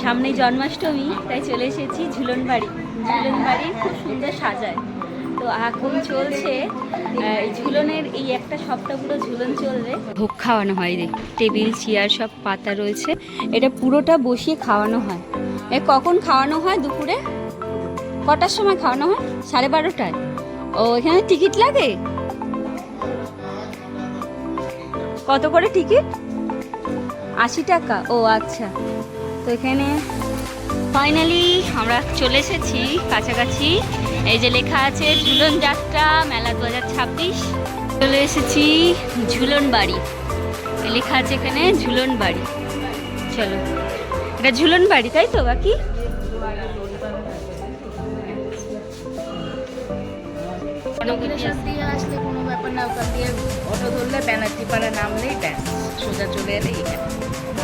সামনে জন্মাষ্টমী, তাই চলে এসেছি ঝুলন বাড়ি। ঝুলন বাড়ি খুব সুন্দর সাজায়। তো এখন চলছে এই ঝুলনের এই একটা সপ্তাহ পুরো ঝুলন চলবে। ভোগ খাওয়ানো হয়, রে টেবিল চেয়ার সব পাতা রয়েছে, এটা পুরোটা বসিয়ে খাওয়ানো হয়। কখন খাওয়ানো হয়? দুপুরে কটার সময় খাওয়ানো হয়? 12:30টায়। ও, এখানে টিকিট লাগে? কত করে টিকিট? 80 টাকা। ও আচ্ছা। তো এখানে ফাইনালি আমরা চলে এসেছি কাছাকাছি। এই যে লেখা আছে ঝুলন যাত্রা মেলা 2026। চলে এসেছি ঝুলন বাড়ি, লেখা আছে এখানে ঝুলন বাড়ি। চলো, এটা ঝুলন বাড়ি তাই তো? বাকি আসলে কোনো ব্যাপার না, ওখান দিয়ে অটো ধরলে ব্যানার্জি পাড়া নামলেই ব্যাস, সোজা চলে এলেই এখানে।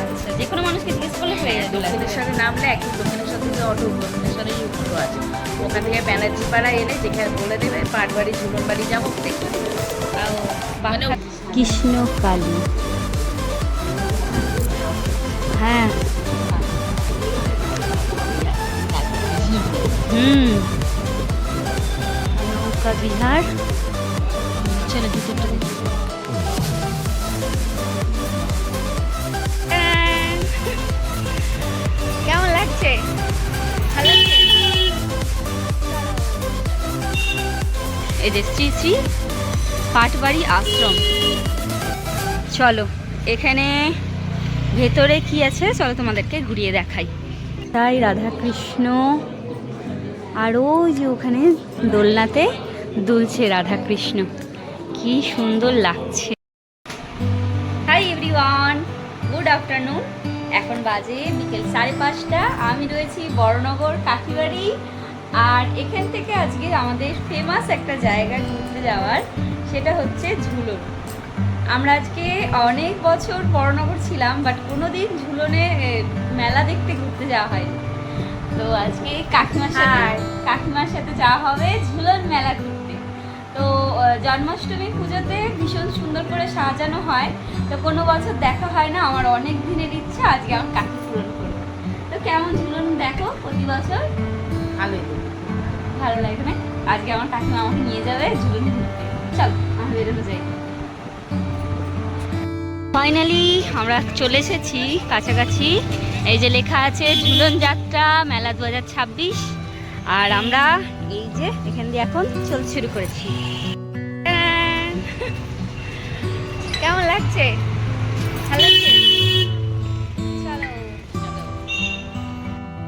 আচ্ছা, যে কোনো মানুষকে জিজ্ঞেস করলে হয়ে যায়। দক্ষিণেশ্বরে নামলে একই দক্ষিণেশ্বর থেকে অটো, দক্ষিণেশ্বরেই অটো আছে, ওখান থেকে ব্যানার্জি পাড়া এলে যেখানে বলে দেবে পাটবাড়ি ঝুলন বাড়ি যাবো দেখবে। মানে কৃষ্ণ কালী, হ্যাঁ নৌকা বিহার। চলো ভিতরটা দেখি। কেমন লাগছে? ভালো লাগছে? এই যে শ্রী শ্রী পাটবাড়ি আশ্রম। চলো, এখানে ভেতরে কি আছে চলো তোমাদেরকে ঘুরিয়ে দেখাই। তাই রাধাকৃষ্ণ, আর ওই যে ওখানে দোলনাতে দুলছে রাধাকৃষ্ণ, কি সুন্দর লাগছে। Hi everyone, good afternoon. এখন বাজে বিকেল 5:30। আমি রয়েছি বড়নগর কাকিবাড়ি। আর এখান থেকে আজকে আমাদের ফেমাস একটা জায়গা ঘুরতে যাওয়ার, সেটা হচ্ছে ঝুলন। আমরা আজকে অনেক বছর বড়নগর ছিলাম, বাট কোনোদিন ঝুলনে মেলা দেখতে ঘুরতে যাওয়া হয়নি। তো আজকে কাকিমার সাথে যাওয়া হবে ঝুলন মেলা ঘুরতে। তো জন্মাষ্টমী পুজোতে ভীষণ সুন্দর করে সাজানো হয়, তো কোনো বছর দেখা হয় না। আমার অনেক দিনের ইচ্ছা, আজকে আমার কাকি পূরণ করবে। তো কেমন ঝুলন দেখো প্রতি বছর? ভালো লাগে না? আজকে আমার কাকিমা আমাকে নিয়ে যাবে ঝুলন ঘুরতে। চলো আমি বেরোতে যাই। ফাইনালি আমরা চলে এসেছি কাছাকাছি। এই যে লেখা আছে ঝুলন যাত্রা মেলা 2026। আর আমরা এই যে এখান দিয়ে এখন চলতে শুরু করেছি। কেমন লাগছে? ভালো লাগছে?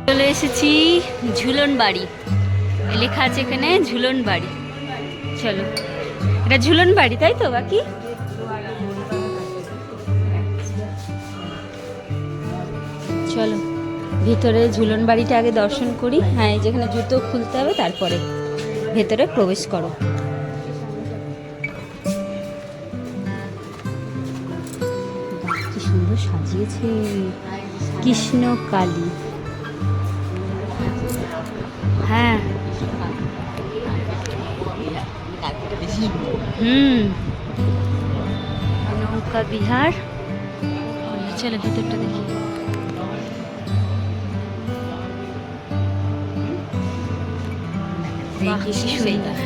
চলে এসেছি ঝুলন বাড়ি, লেখা আছে এখানে ঝুলন বাড়ি। চলো, এটা ঝুলন বাড়ি তাই তো? বাকি চলো ভিতরে ঝুলন বাড়িটা আগে দর্শন করি। হ্যাঁ, যেখানে জুতো খুলতে হবে তারপরে ভেতরে প্রবেশ করো। কি সুন্দর সাজিয়েছে, কৃষ্ণ কালী। হ্যাঁ নৌকা বিহার। চলো ভেতরটা দেখি।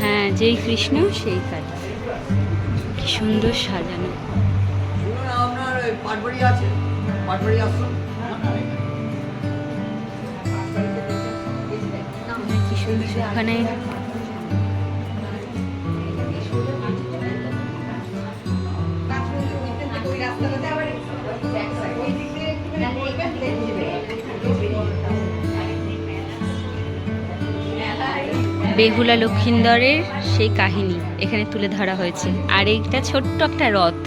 হ্যাঁ, যেই কৃষ্ণ সেই কালী, কি সুন্দর সাজানো। কি সুন্দর ওখানে বেহুলা লক্ষিন্দরের সেই কাহিনী এখানে তুলে ধরা হয়েছে। আর এইটা ছোট্ট একটা রথ,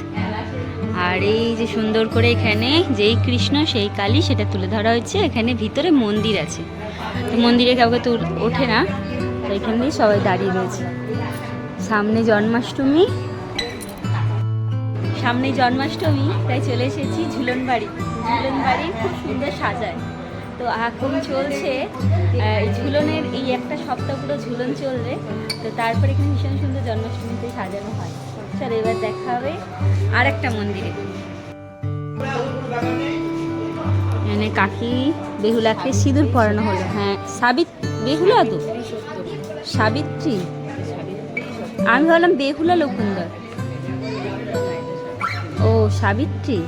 আর এই যে সুন্দর করে এখানে যেই কৃষ্ণ সেই কালী সেটা তুলে ধরা হয়েছে। এখানে ভিতরে মন্দির আছে, তো মন্দিরে কাউকে তো ওঠে না, তো এখানেই সবাই দাঁড়িয়ে রয়েছে। সামনে জন্মাষ্টমী, তাই চলে এসেছি ঝুলন বাড়ি। ঝুলন বাড়ি খুব সুন্দর সাজায়। তো এখন চলছে এই ঝুলনের এই একটা সপ্তাহ পুরো ঝুলন চলবে। তো তারপরে এখানে ভীষণ সুন্দর জন্মাষ্টমীতে সাজানো হয়। চলো এবার দেখা হবে আর একটা মন্দিরে। এখানে কাকি বেহুলাকে সিঁদুর পরানো হলো। হ্যাঁ, বেহুলা তো সাবিত্রী, আমি ভাবলাম বেহুলা লকুন্দর। ও সাবিত্রী।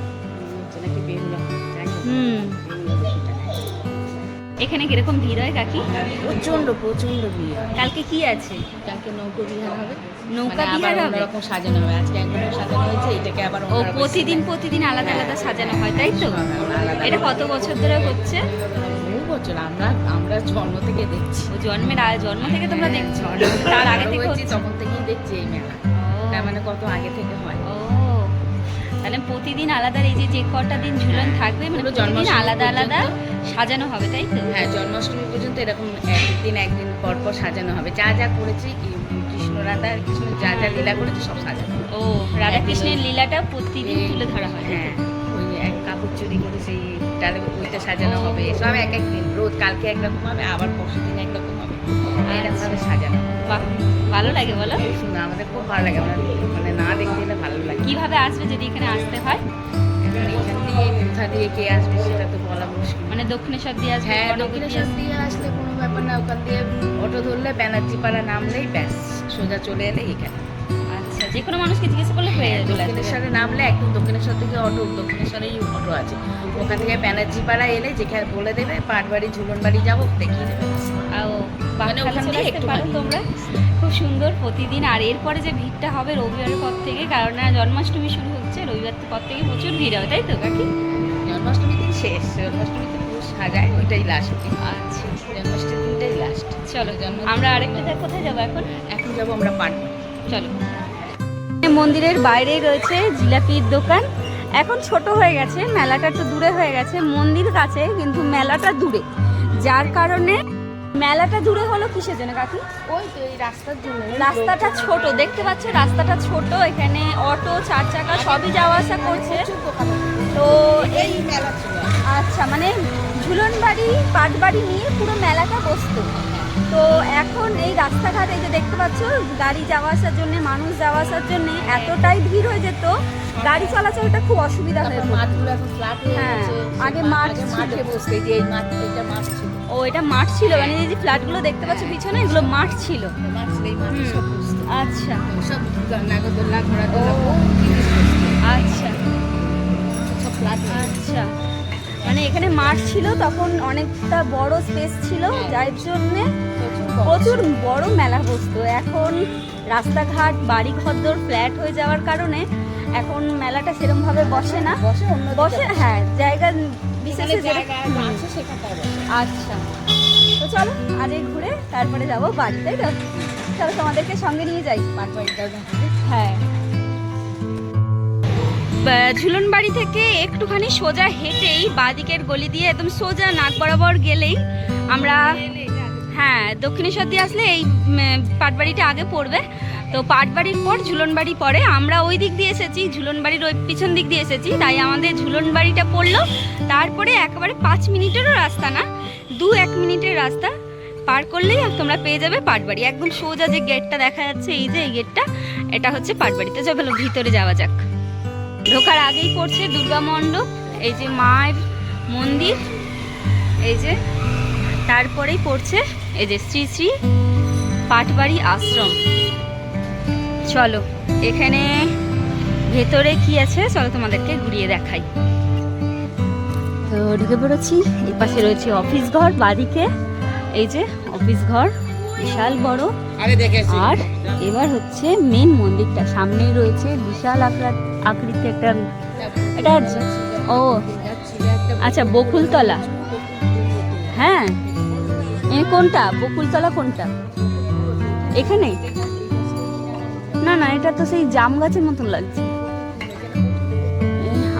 হুম, এখানে কিরকম ভিড় হয় কাকি? প্রচন্ড প্রচন্ড ভিড় হয়। কালকে কি আছে? কালকে নৌকো বিহার হবে, নৌকা মানে আবার বিহার হবে? অন্যরকম সাজানো হবে। আজকে একরকম সাজানো হয়েছে, এটাকে আবার ও অন্যরকম প্রতিদিন সাজানো। প্রতিদিন আলাদা আলাদা সাজানো হয়, তাই তো? আলাদা এটা আলাদা। কত বছর ধরে হচ্ছে? বহু বছর, আমরা জন্ম থেকে দেখছি। ও জন্ম থেকে তোমরা দেখছো? তার আগে থেকে হয়েছি, হচ্ছে? তখন থেকেই দেখছি এই মেলা। তার মানে কত আগে থেকে হয়। ও তাহলে প্রতিদিন আলাদা, এই যে কটা দিন ঝুলন থাকবে মানে পুরো প্রতিদিন জন্মাষ্টমী আলাদা আলাদা পর্যন্ত। সাজানো হবে, তাই তো? হ্যাঁ, জন্মাষ্টমী পর্যন্ত এরকম একদিন পর পর সাজানো হবে। যা যা করেছে কৃষ্ণ রাধা আর কৃষ্ণ যা যা লীলা করেছে সব সাজানো হবে। ও রাধা কৃষ্ণের লীলাটা প্রতিদিন তুলে ধরা হয়। হ্যাঁ, ওই এক কাপড় চুরি করে সেই ডালে ওইটা সাজানো হবে। সব এক এক দিন, রোজ কালকে একরকম হবে, আবার পরশু দিন একরকম হবে, এরকম ভাবে সাজানো হবে। বাহ, ভালো লাগে বলো? খুব সুন্দর, আমাদের খুব ভালো লাগে। আমরা মানে না দেখতে গেলে ভালো লাগে। কিভাবে আসবে যদি এখানে আসতে হয়? এখন এখান দিয়ে কোথা দিয়ে কে আসবে সেটা তো বলা মুশকিল। মানে দক্ষিণেশ্বর দিয়ে আসবে? হ্যাঁ, কনক দিয়ে দক্ষিণেশ্বর আসবে? দিয়ে আসলে কোনো ব্যাপার না। ওখান দিয়ে অটো ধরলে ব্যানার্জি পাড়া নামলেই ব্যাস, সোজা চলে এলে এখানে। আচ্ছা, যে কোনো মানুষকে জিজ্ঞেস করলে পেয়ে যাবে? দক্ষিণেশ্বরে নামলে একদম দক্ষিণেশ্বর থেকে দক্ষিণেশ্বরেই অটো আছে। ওখান থেকে ব্যানার্জি পাড়া এলে যেখানে বলে দেবে পাটবাড়ি ঝুলনবাড়ি যাবো, দেখিয়ে দেবে। ও মানে ওখানে ওখান চলে দিয়ে আসতে পারো একটুখানি। তোমরা। খুব সুন্দর প্রতিদিন। আর এরপরে যে ভিড়টা হবে রবিবারের পর থেকে, কারণ না জন্মাষ্টমী শুরু হচ্ছে, রবিবার পর থেকে প্রচুর ভিড় হবে, তাই তো কাকি? জন্মাষ্টমী দিন শেষ, জন্মাষ্টমী দিন পুরো সাজায়, ওইটাই লাস্ট দিন। আচ্ছা জন্মাষ্টমী দিনটাই লাস্ট। চলো জন্ম- আমরা আরেকটা কোথায় যাবো এখন? এখন যাবো আমরা পাটবাড়ি। চলো। মন্দিরের বাইরেই রয়েছে জিলাপির দোকান। এখন ছোট হয়ে গেছে, মেলাটা একটু দূরে হয়ে গেছে। মন্দির কাছে কিন্তু মেলাটা দূরে, যার কারণে মেলাটা দূরে হলো কিসের জন্য কাকি? ওই তো এই রাস্তার জন্য। রাস্তাটা ছোট, দেখতে পাচ্ছ রাস্তাটা ছোট, এখানে অটো চার চাকা সবই যাওয়া আসা করছে। তো এই মেলা ছিল। আচ্ছা, মানে ঝুলনবাড়ি পাটবাড়ি নিয়ে পুরো মেলাটা বসতো। তো এখন এই রাস্তাঘাট, এই যে দেখতে পাচ্ছ গাড়ি যাওয়া আসার জন্য, মানুষ যাওয়া আসার জন্য এতটাই ভিড় হয়ে যেত, গাড়ি চলাচলটা খুব অসুবিধা হয়ে তারপর পড়তো। মাঠগুলো এখন ফ্ল্যাট হয়ে হ্যাঁ, গেছে। আগে মাঠ ছিল। মাঠে বসতে, যে এই মাঠ, এটা মাঠ ছিল। ও এটা মাঠ ছিল, মানে এই যে ফ্ল্যাটগুলো দেখতে পাচ্ছ পিছনে, এগুলো মাঠ ছিল। মাঠ ছিল, এই মাঠে হুম। সব বসতো। আচ্ছা সব নাগরদোল্লা, ঘোড়াদোল্লা, ও। বহু জিনিস বসতো। আচ্ছা সব ফ্ল্যাট হয়ে গেছে। আচ্ছা, মানে এখানে মাঠ ছিল তখন, অনেকটা বড় স্পেস ছিল, যার জন্যে প্রচুর বড় মেলা বসতো। এখন রাস্তাঘাট বাড়ি ঘরদোর ফ্ল্যাট হয়ে যাওয়ার কারণে এখন মেলাটা সেরকম ভাবে বসে না। বসে অন্য বসে, হ্যাঁ, জায়গা বিশেষে জায়গা আছে সেখানটায় বসে। আচ্ছা, তো চলো আজকে ঘুরে তারপরে যাবো বাড়ি, তাই তো? চলো তোমাদেরকে সঙ্গে নিয়ে যাই। পাটবাড়িটাও হ্যাঁ, ঝুলন বাড়ি থেকে একটুখানি সোজা হেঁটেই বাঁদিকের গলি দিয়ে একদম সোজা নাক বরাবর গেলেই আমরা, হ্যাঁ, দক্ষিণেশ্বর দিয়ে আসলে এই পাটবাড়িটা আগে পড়বে। তো পাটবাড়ির পর ঝুলনবাড়ি পড়ে। আমরা ওই দিক দিয়ে এসেছি, ঝুলনবাড়ির ওই পিছন দিক দিয়ে এসেছি, তাই আমাদের ঝুলনবাড়িটা পড়লো। তারপরে একেবারে 5 মিনিটেরও রাস্তা না, 2-1 মিনিটের রাস্তা পার করলেই তোমরা পেয়ে যাবে পাটবাড়ি। একদম সোজা যে গেটটা দেখা যাচ্ছে, এই যে এই গেটটা, এটা হচ্ছে পাটবাড়িতে। চলো ভিতরে যাওয়া যাক। ঢোকার আগেই পড়ছে দুর্গা মণ্ডপ, এই যে মায়ের মন্দির, এই যে তারপরেই পড়ছে এই যে শ্রী শ্রী পাটবাড়ি আশ্রম। চলো এখানে ভেতরে কি আছে চলো তোমাদেরকে ঘুরিয়ে দেখাই। তো ঢুকে পড়েছি। এই পাশে রয়েছে অফিস ঘর, বাদিকে এই যে অফিস ঘর বিশাল বড়। আর এবার হচ্ছে মেন মন্দিরটা, সামনেই রয়েছে বিশাল আকৃতি একটা, এটা ও আচ্ছা বকুলতলা। হ্যাঁ, কোনটা বকুলতলা, কোনটা? এখানে না না, এটা তো সেই জাম গাছের মতন লাগছে।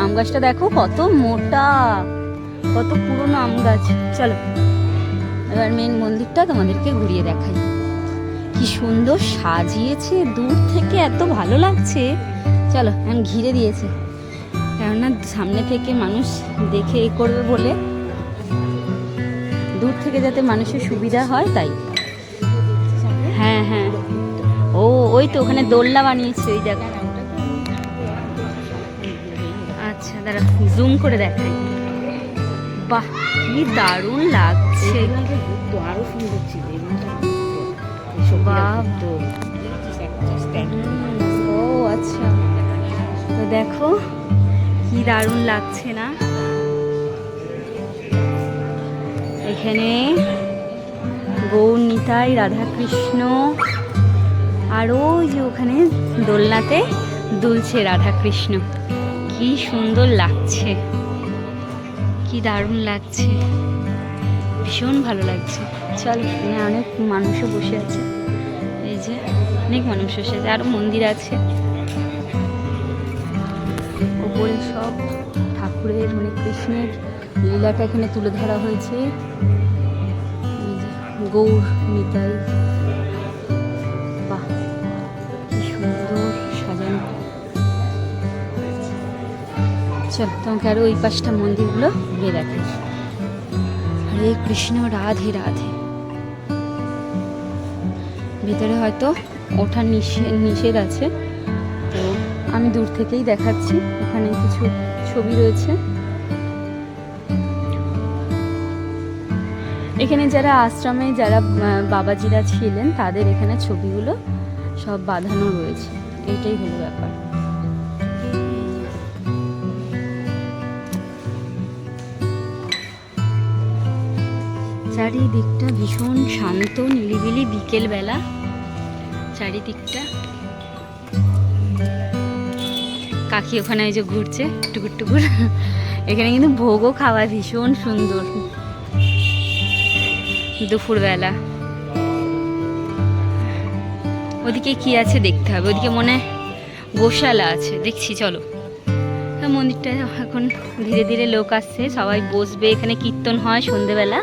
আম গাছটা দেখো কত মোটা, কত পুরনো আম গাছ। চলো এবার মেন মন্দিরটা তোমাদেরকে ঘুরিয়ে দেখাই। কি সুন্দর সাজিয়েছে, দূর থেকে এত ভালো লাগছে। চলো, এখন ঘিরে দিয়েছে, কেননা সামনে থেকে মানুষ দেখে এ করবে বলে, দূর থেকে যাতে মানুষের সুবিধা হয় তাই। হ্যাঁ হ্যাঁ, ও ওই তো ওখানে দোলনা বানিয়েছে, ওই দেখো। আচ্ছা দাঁড়া জুম করে দেখাই। বাহ, কি দারুণ লাগছে। এগুলোকে ঘুরতো, আরো সুন্দর ছিল এগুলোটা ঘুরতো। বাহ। তো ও আচ্ছা, তো দেখো কি দারুণ লাগছে না। এখানে গৌর নিতাই, রাধাকৃষ্ণ, আর ওই যে ওখানে দোলনাতে দুলছে রাধাকৃষ্ণ। কি সুন্দর লাগছে, কি দারুণ লাগছে, ভীষণ ভালো লাগছে। চল, এখানে অনেক মানুষও বসে আছে, এই যে অনেক মানুষ বসে আছে, আরো মন্দির আছে ওপরে সব ঠাকুরের, মানে কৃষ্ণের লীলাটা এখানে তুলে ধরা হয়েছে। এই যে গৌর নিতাই, বাহ কি সুন্দর সাজানো। চল, তোমাকে আরো ওই পাশটা মন্দিরগুলো ঘুরে দেখে। হরে কৃষ্ণ, রাধে রাধে। ভেতরে হয়তো ওঠার নিষেধ আছে, তো আমি দূর থেকেই দেখাচ্ছি। এখানে কিছু ছবি রয়েছে। এখানে যারা আশ্রমে যারা বাবাজিরা ছিলেন তাদের এখানে ছবিগুলো সব বাঁধানো রয়েছে, এটাই হলো ব্যাপার। চারিদিকটা ভীষণ শান্ত, নিরিবিলি, বিকেল বেলা চারিদিকটা। কাকি ওখানে ওই যে ঘুরছে টুকুর টুকুর। এখানে কিন্তু ভোগও খাওয়া ভীষণ সুন্দর দুপুরবেলা। ওদিকে কি আছে দেখতে হবে, ওদিকে মনে গোশালা আছে, দেখছি চলো। মন্দিরটা এখন ধীরে ধীরে লোক আসছে, সবাই বসবে, এখানে কীর্তন হয় সন্ধেবেলা,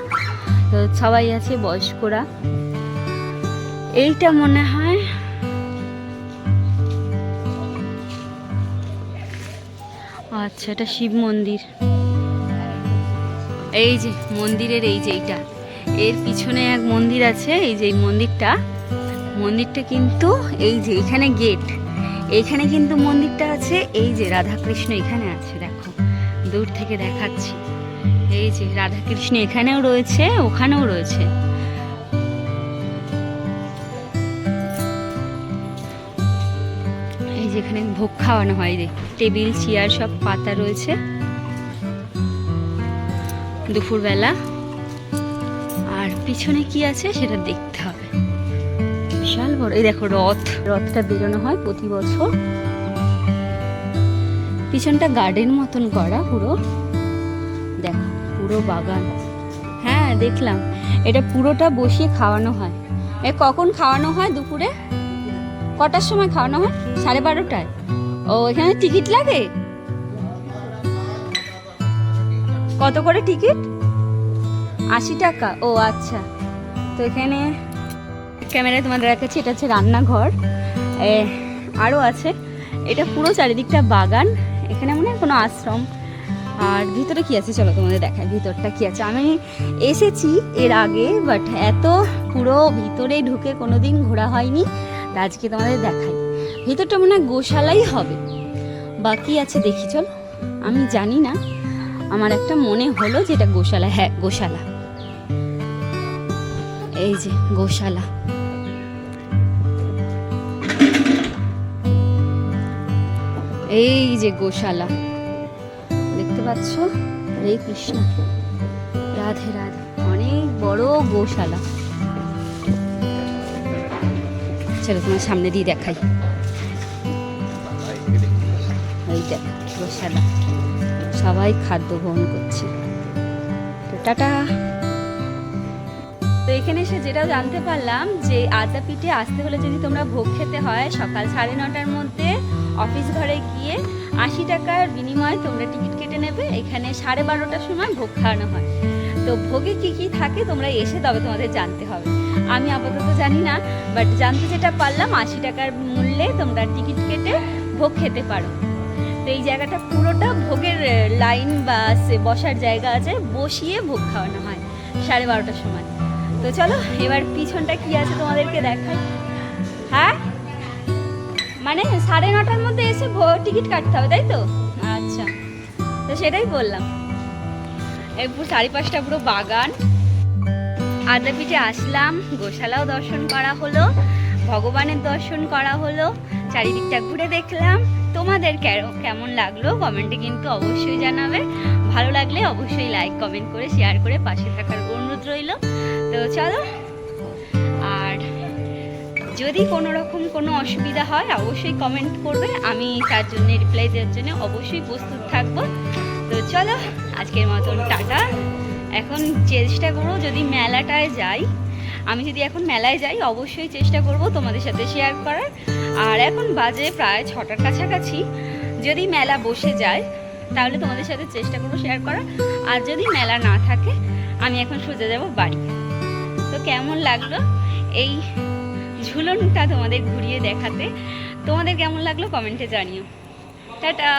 তো সবাই আছে বয়স্করা। এইটা মনে হয় আচ্ছা, এটা শিব মন্দির। এই যে মন্দিরের এই যে এইটা, এর পিছনে এক মন্দির আছে, এই যে এই মন্দিরটা কিন্তু এই যে এখানে গেট, এইখানে কিন্তু মন্দিরটা আছে। এই যে রাধাকৃষ্ণ এখানে আছে, দেখো দূর থেকে দেখাচ্ছি। এই যে রাধাকৃষ্ণ এখানেও রয়েছে, ওখানেও রয়েছে। এই যে এখানে ভোগ খাওয়ানো হয়, রে টেবিল চেয়ার সব পাতা রয়েছে দুপুরবেলা। আর পিছনে কি আছে সেটা দেখতে হবে, বিশাল বড়। এই দেখো রথটা বেরোনো হয় প্রতি বছর। পিছনটা গার্ডেন মতন করা পুরো, দেখো পুরো বাগান। হ্যাঁ দেখলাম, এটা পুরোটা বসিয়ে খাওয়ানো হয়। কখন খাওয়ানো হয়? দুপুরে কটার সময় খাওয়ানো হয়? 12:30টায়। ও, এখানে টিকিট লাগে? কত করে টিকিট? 80 টাকা। ও আচ্ছা, তো এখানে ক্যামেরায় তোমাদের দেখাচ্ছি, এটা হচ্ছে রান্নাঘর, আরও আছে। এটা পুরো চারিদিকটা বাগান, এখানে মনে হয় কোনো আশ্রম। আর ভিতরে কি আছে চলো তোমাদের দেখাই, ভিতরটা কি আছে। আমি এসেছি এর আগে, বাট এত পুরো ভিতরে ঢুকে কোনোদিন ঘোরা হয়নি, তা আজকে তোমাদের দেখাই। ভিতরটা মনে হয় গোশালাই হবে, বাকি আছে দেখি চল। আমি জানি না, আমার একটা মনে হলো যে এটা গোশালা। হ্যাঁ গোশালা, এই যে গোশালা। এই যে গোশালা দেখতে পাচ্ছ, হরে কৃষ্ণ, রাধে রাধে। অনেক বড় গোশালা, চলো তোমার সামনে দিয়ে দেখাই। এই দেখ গোশালা, সবাই খাদ্য গ্রহণ করছে। তো টাটা। তো এখানে এসে যেটা জানতে পারলাম যে আদ্যাপীঠে আসতে হলে যদি তোমরা ভোগ খেতে হয়, সকাল 9:30টার মধ্যে অফিস ঘরে গিয়ে 80 টাকার বিনিময়ে তোমরা টিকিট কেটে নেবে। এখানে 12:30টার সময় ভোগ খাওয়ানো হয়। তো ভোগে কি কি থাকে তোমরা এসে তবে তোমাদের জানতে হবে। আমি আপাতত জানি না, বাট জানতে যেটা পারলাম 80 টাকার মূল্যে তোমরা টিকিট কেটে ভোগ খেতে পারো। তো এই জায়গাটা পুরোটা ভোগের লাইন বা বসার জায়গা আছে, বসিয়ে ভোগ খাওয়ানো হয় 12:30টার সময়। তো চলো এবার পিছনটা কি আছে তোমাদেরকে দেখাই। হ্যাঁ মানে 9:30টার মধ্যে এসে টিকিট কাটতে হবে, তাই তো? আচ্ছা, তো সেটাই বললাম। এরপর চারিপাশটা পুরো বাগান। আদ্যাপীঠে আসলাম, গোশালাও দর্শন করা হলো, ভগবানের দর্শন করা হলো, চারিদিকটা ঘুরে দেখলাম। তোমাদের কেমন লাগলো কমেন্টে কিন্তু অবশ্যই জানাবে। ভালো লাগলে অবশ্যই লাইক কমেন্ট করে শেয়ার করে পাশে থাকার অনুরোধ রইল। তো চলো, আর যদি কোনো রকম কোনো অসুবিধা হয় অবশ্যই কমেন্ট করবে, আমি তার জন্য রিপ্লাই দেওয়ার জন্য অবশ্যই প্রস্তুত থাকবো। তো চলো, আজকের মতন টাটা। এখন চেষ্টা করবো যদি মেলাটায় যাই, আমি যদি এখন মেলায় যাই অবশ্যই চেষ্টা করব তোমাদের সাথে শেয়ার করার। আর এখন বাজে প্রায় 6টার কাছাকাছি, যদি মেলা বসে যায় তাহলে তোমাদের সাথে চেষ্টা করবো শেয়ার করার। আর যদি মেলা না থাকে আমি এখন সোজা যাব বাড়ি। তো কেমন লাগলো এই ঝুলনটা তোমাদের ঘুরিয়ে দেখাতে, তোমাদের কেমন লাগলো কমেন্টে জানিও। টাটা।